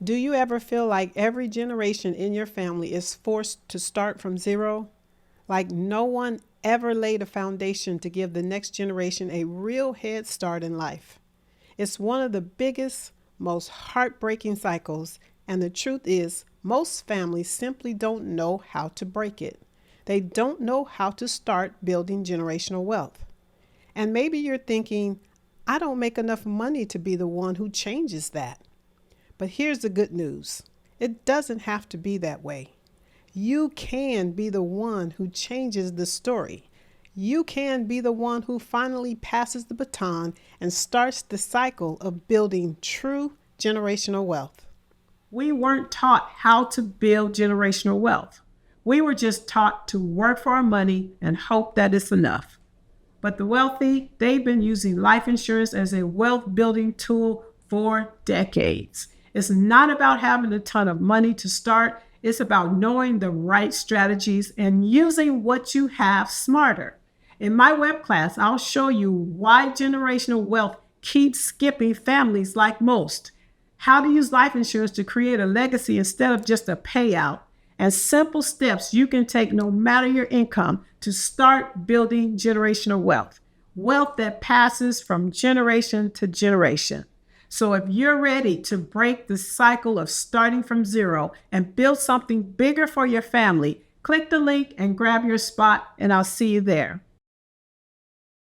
Do you ever feel like every generation in your family is forced to start from zero? Like no one ever laid a foundation to give the next generation a real head start in life. It's one of the biggest, most heartbreaking cycles, and the truth is, most families simply don't know how to break it. They don't know how to start building generational wealth. And maybe you're thinking, I don't make enough money to be the one who changes that. But here's the good news, it doesn't have to be that way. You can be the one who changes the story. You can be the one who finally passes the baton and starts the cycle of building true generational wealth. We weren't taught how to build generational wealth. We were just taught to work for our money and hope that it's enough. But the wealthy, they've been using life insurance as a wealth building tool for decades. It's not about having a ton of money to start. It's about knowing the right strategies and using what you have smarter. In my web class, I'll show you why generational wealth keeps skipping families like most, how to use life insurance to create a legacy instead of just a payout, and simple steps you can take no matter your income to start building generational wealth, wealth that passes from generation to generation. So if you're ready to break the cycle of starting from zero and build something bigger for your family, click the link and grab your spot, and I'll see you there.